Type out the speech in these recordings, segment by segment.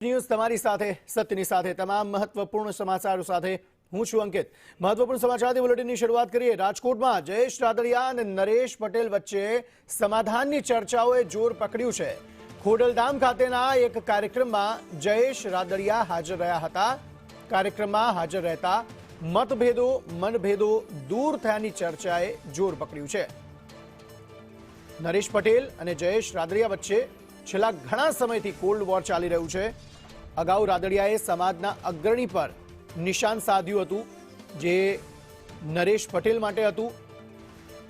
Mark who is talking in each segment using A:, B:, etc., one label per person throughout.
A: News તમારી સાથે સત્યની સાથે તમામ મહત્વપૂર્ણ સમાચારો સાથે હું છું અંકિત। મહત્વપૂર્ણ સમાચારથી બુલેટિનની શરૂઆત કરીએ। રાજકોટમાં જયેશ રાદડિયા અને નરેશ પટેલ વચ્ચે સમાધાનની ચર્ચાઓએ જોર પકડ્યું છે। ખોડલધામ ખાતેના એક કાર્યક્રમમાં જયેશ રાદડિયા હાજર રહ્યા હતા। કાર્યક્રમમાં હાજર રહેતા મતભેદો મનભેદો દૂર થયાની ચર્ચાએ જોર પકડ્યું છે। નરેશ પટેલ અને જયેશ રાદડિયા વચ્ચે છેલ્લા ઘણા સમયથી કોલ્ડ વોર ચાલી રહ્યું છે। અગાઉ રાદડિયાએ સમાજના અગ્રણી પર નિશાન સાધ્યું હતું, જે નરેશ પટેલ માટે હતું।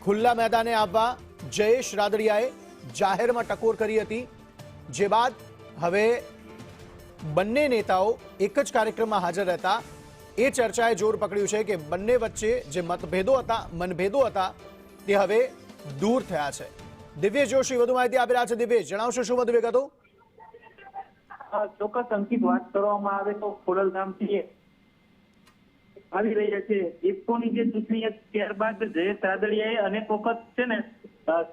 A: ખુલ્લા મેદાને આવવા જયેશ રાદડિયાએ જાહેરમાં ટકોર કરી હતી, જે બાદ હવે બંને નેતાઓ એક જ કાર્યક્રમમાં હાજર રહેતા એ ચર્ચાએ જોર પકડ્યું છે કે બંને વચ્ચે જે મતભેદો હતા મનભેદો હતા તે હવે દૂર થયા છે। દિવ્યેશ જોશી વધુ માહિતી આપી રહ્યા છે। દિવ્યેશ, જણાવશો શું વધુ વિગતો?
B: ચોક્કસ અંકિત, વાત કરવામાં આવે તો ખોડલધામથી આવી રહ્યા છે ઇફકોની જે ચૂંટણી, ત્યારબાદ જયેશ રાદડિયાએ અનેક વખત છે ને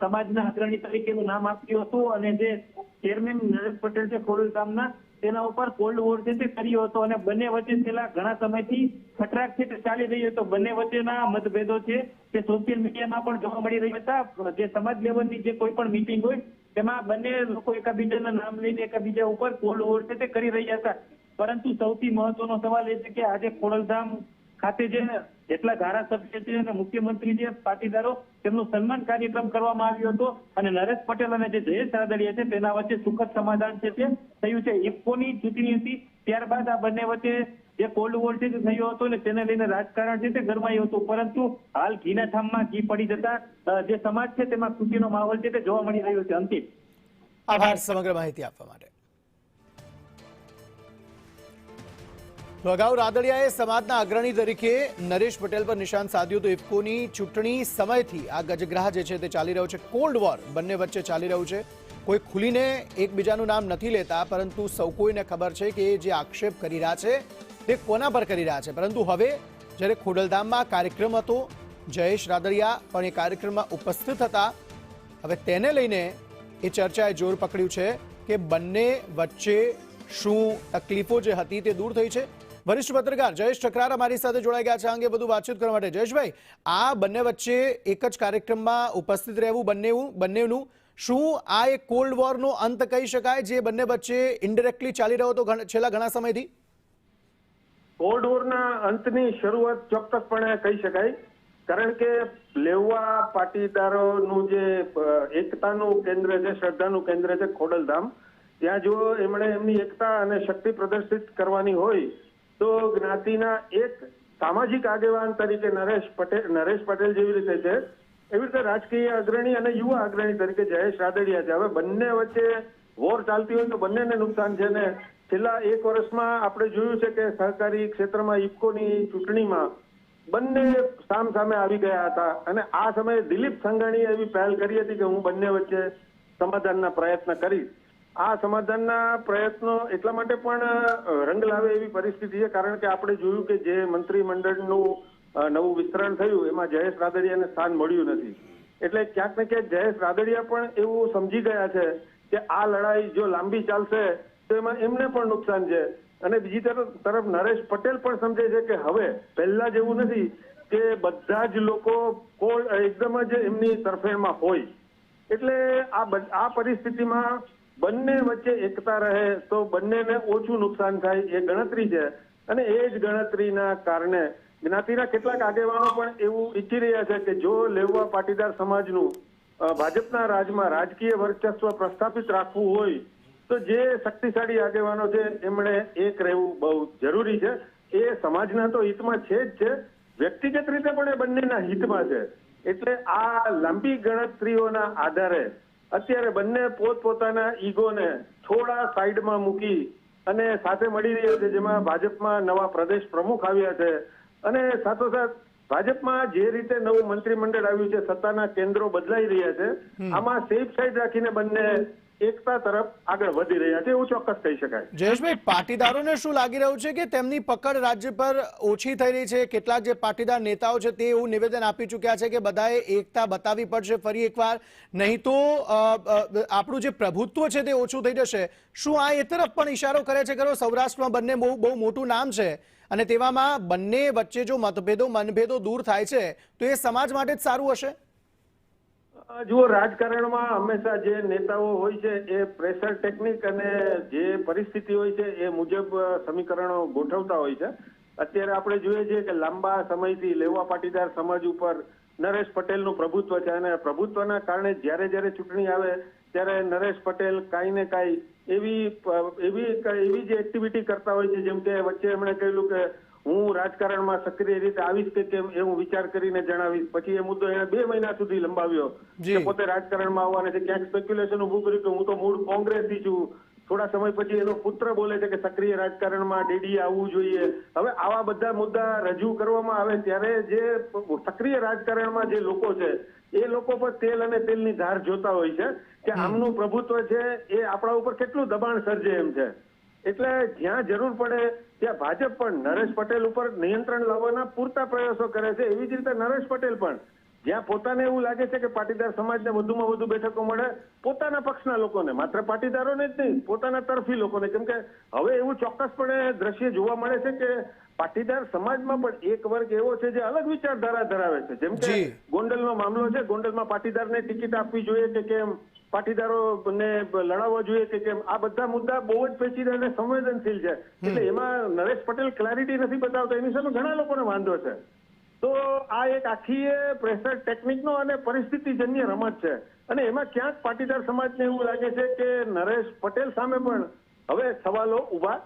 B: સમાજના અગ્રણી તરીકેનું નામ આપ્યું હતું અને જે ચેરમેન નરેશ પટેલ છે ખોડલધામના, તેના ઉપર કોલ્ડ વોર છે તે કર્યો હતો અને બંને વચ્ચે છેલ્લા ઘણા સમયથી ખટરાક છે તે ચાલી રહ્યો હતો। બંને વચ્ચેના મતભેદો છે તે સોશિયલ મીડિયામાં પણ જોવા મળી રહ્યા હતા। જે સમાજ લેવલની જે કોઈ પણ મીટિંગ હોય તેમાં બંને લોકો એકાબીજાના નામ લઈને એકાબીજા ઉપર કોલ્ડ વોર છે તે કરી રહ્યા હતા। પરંતુ સૌથી મહત્વનો સવાલ એ છે કે આજે ખોડલધામ ખાતે જે જેટલા ધારાસભ્ય છે અને મુખ્યમંત્રી જે પાટીદારો, તેમનું સન્માન કાર્યક્રમ કરવામાં આવ્યો હતો અને નરેશ પટેલ અને જે જયેશ રાદડિયા છે તેના વચ્ચે સુખદ સમાધાન છે તે થયું છે। ઇફકોની ચૂંટણી હતી, ત્યારબાદ આ બંને વચ્ચે જે કોલ્ડ વોર છે તે થયો હતો અને તેને લઈને રાજકારણ છે તે ગરમાયું હતું। પરંતુ હાલ ઘીના ઠામમાં ઘી પડી જતા જે સમાજ છે તેમાં ખુશીનો માહોલ છે તે જોવા મળી રહ્યો છે। અંતિમ
A: આભાર સમગ્ર માહિતી આપવા માટે। તો અગાઉ રાદડિયાએ સમાજના અગ્રણી તરીકે નરેશ પટેલ પર નિશાન સાધ્યું હતું। ઇફકોની ચૂંટણી સમયથી આ ગજગ્રાહ જે છે તે ચાલી રહ્યો છે, કોલ્ડ વોર બંને વચ્ચે ચાલી રહ્યું છે। કોઈ ખુલીને એકબીજાનું નામ નથી લેતા, પરંતુ સૌ કોઈને ખબર છે કે જે આક્ષેપ કરી રહ્યા છે તે કોના પર કરી રહ્યા છે। પરંતુ હવે જ્યારે ખોડલધામમાં કાર્યક્રમ હતો, જયેશ રાદડિયા પણ એ કાર્યક્રમમાં ઉપસ્થિત હતા, હવે તેને લઈને એ ચર્ચાએ જોર પકડ્યું છે કે બંને વચ્ચે શું તકલીફો જે હતી તે દૂર થઈ છે। વરિષ્ઠ પત્રકાર જયેશ ઠકરાર અમારી સાથે જોડાઈ ગયા છે આ અંગે વધુ વાતચીત કરવા માટે। જયેશભાઈ, આ બંને વચ્ચે એક જ કાર્યક્રમમાં ઉપસ્થિત રહેવું બંનેનું શું આ એક કોલ્ડ વોરનો અંત કહી શકાય, જે બંને વચ્ચે ઇનડાયરેક્ટલી ચાલી રહ્યો હતો છેલ્લા ઘણા સમયથી?
C: કોલ્ડ વોરના અંતની શરૂઆત ચોક્કસપણે કહી શકાય, કારણ કે લેવા પાટીદારોનું જે એકતાનું કેન્દ્ર છે, શ્રદ્ધાનું કેન્દ્ર છે ખોડલધામ, ત્યાં જો એમણે એમની એકતા અને શક્તિ પ્રદર્શિત કરવાની હોય તો જ્ઞાતિના એક સામાજિક આગેવાન તરીકે નરેશ પટેલ જેવી રીતે છે, એવી રીતે રાજકીય અગ્રણી અને યુવા અગ્રણી તરીકે જયેશ રાદડિયા છે। હવે બંને વચ્ચે વોર ચાલતી હોય તો બંનેને નુકસાન છે ને છેલ્લા એક વર્ષમાં આપણે જોયું છે કે સહકારી ક્ષેત્રમાં ઇફકોની ચૂંટણીમાં બંને સામસામે આવી ગયા હતા અને આ સમયે દિલીપ સંઘાણીએ એવી પહેલ કરી હતી કે હું બંને વચ્ચે સમાધાનના પ્રયત્ન કરીશ। આ સમાધાનના પ્રયત્નો એટલા માટે પણ રંગ લાવે એવી પરિસ્થિતિ છે, કારણ કે આપણે જોયું કે જે મંત્રીમંડળનું નવું વિસ્તરણ થયું એમાં જયેશ રાદડિયાને સ્થાન મળ્યું નથી। એટલે ક્યાંક ને ક્યાંક જયેશ રાદડિયા પણ એવું સમજી ગયા છે કે આ લડાઈ જો લાંબી ચાલશે તો એમાં એમને પણ નુકસાન છે। અને બીજી તરફ નરેશ પટેલ પણ સમજે છે કે હવે પહેલા જેવું નથી કે બધા જ લોકો એકદમ જ એમની તરફેણમાં હોય। એટલે આ પરિસ્થિતિમાં બંને વચ્ચે એકતા રહે તો બંનેને ઓછું નુકસાન થાય એ ગણતરી છે અને એ જ ગણતરીના કારણે જ્ઞાતિના કેટલાક આગેવાનો પણ એવું ઈચ્છી રહ્યા છે કે જો લેવા પાટીદાર સમાજનું ભાજપના રાજમાં રાજકીય વર્ચસ્વ પ્રસ્થાપિત રાખવું હોય તો જે શક્તિશાળી આગેવાનો છે એમણે એક રહેવું બહુ જરૂરી છે। એ સમાજના તો હિતમાં છે જ છે, વ્યક્તિગત રીતે પણ એ બંનેના હિતમાં છે। એટલે આ લાંબી ગણતરીઓના આધારે અત્યારે બંને પોતપોતાના ઈગોને થોડા સાઈડમાં મૂકી અને સાથે મળી રહ્યા છે, જેમાં ભાજપમાં નવા પ્રદેશ પ્રમુખ આવ્યા છે અને સાથોસાથ ભાજપમાં જે રીતે નવું મંત્રીમંડળ આવ્યું છે, સત્તાના કેન્દ્રો બદલાઈ રહ્યા છે, આમાં સેફ સાઈડ રાખીને બંને એકતા તરફ આગળ વધી રહ્યા છે એવું ચોક્કસ કહી શકાય.
A: જયેશભાઈ, પાટીદારોને શું લાગી રહ્યું છે કે તેમની પકડ રાજ્ય પર ઓછી થઈ રહી છે? કેટલાક જે પાટીદાર નેતાઓ છે તે એવું નિવેદન આપી ચૂક્યા છે કે બધાએ એકતા બતાવવી પડશે ફરી એકવાર, નહીં તો આપણું જે પ્રભુત્વ છે તે ઓછું થઈ જશે. શું આ એ તરફ પણ ઇશારો કરે છે? ખરો, સૌરાષ્ટ્રમાં બંને બહુ મોટું નામ છે અને તેવામાં બંને વચ્ચે જો મનભેદો દૂર થાય છે તો એ સમાજ માટે જ સારું હશે.
C: જુઓ, રાજકારણમાં હંમેશા જે નેતાઓ હોય છે એ પ્રેશર ટેકનિક અને જે પરિસ્થિતિ હોય છે એ મુજબ સમીકરણો ગોઠવતા હોય છે. અત્યારે આપણે જોઈએ છીએ કે લાંબા સમયથી લેવા પાટીદાર સમાજ ઉપર નરેશ પટેલનું પ્રભુત્વ છે અને પ્રભુત્વના કારણે જ્યારે ચૂંટણી આવે ત્યારે નરેશ પટેલ કાંઈ ને કાંઈ એવી જે એક્ટિવિટી કરતા હોય છે, જેમ કે વચ્ચે એમણે કહેલું કે હું રાજકારણમાં સક્રિય રીતે આવીશ કે કેમ એ હું વિચાર કરીને જણાવીશ. પછી એ મુદ્દો એને 2 મહિના સુધી લંબાવ્યો કે પોતે રાજકારણમાં આવવાને છે. ક્યાંક સ્પેક્યુલેશન ઉભું કર્યું કે હું તો મૂળ કોંગ્રેસથી છું. થોડા સમય પછી એનો પુત્ર બોલે છે કે સક્રિય રાજકારણમાં ડેડીએ આવવું જોઈએ. હવે આવા બધા મુદ્દા રજૂ કરવામાં આવે ત્યારે જે સક્રિય રાજકારણમાં જે લોકો છે એ લોકો પર તેલ અને તેલની ધાર જોતા હોય છે કે આમનું પ્રભુત્વ છે એ આપણા ઉપર કેટલું દબાણ સર્જે એમ છે. એટલે જ્યાં જરૂર પડે ત્યાં ભાજપ પણ નરેશ પટેલ ઉપર નિયંત્રણ લાવવાના પૂરતા પ્રયાસો કરે છે. એવી જ રીતે નરેશ પટેલ પણ જ્યાં પોતાને એવું લાગે છે કે પાટીદાર સમાજને વધુમાં વધુ બેઠકો મળે, પોતાના પક્ષના લોકોને, માત્ર પાટીદારોને જ નહીં, પોતાના તરફી લોકોને, કેમ કે હવે એવું ચોક્કસપણે દ્રશ્ય જોવા મળે છે કે પાટીદાર સમાજમાં પણ એક વર્ગ એવો છે જે અલગ વિચારધારા ધરાવે છે. જેમ કે ગોંડલનો મામલો છે, ગોંડલમાં પાટીદારને ટિકિટ આપવી જોઈએ કે કેમ, પાટીદારોને લડાવવા જોઈએ કે કેમ, આ બધા મુદ્દા બહુ જ પેચીદા અને સંવેદનશીલ છે. એટલે એમાં નરેશ પટેલ ક્લેરિટી નથી બતાવતા, એની સામે ઘણા લોકોને વાંધો છે. તો આ એક આખી પ્રેશર ટેકનિકનો અને પરિસ્થિતિજન્ય રમત છે અને એમાં ક્યાંક પાટીદાર સમાજને એવું લાગે છે કે નરેશ પટેલ સામે પણ હવે સવાલો ઉભા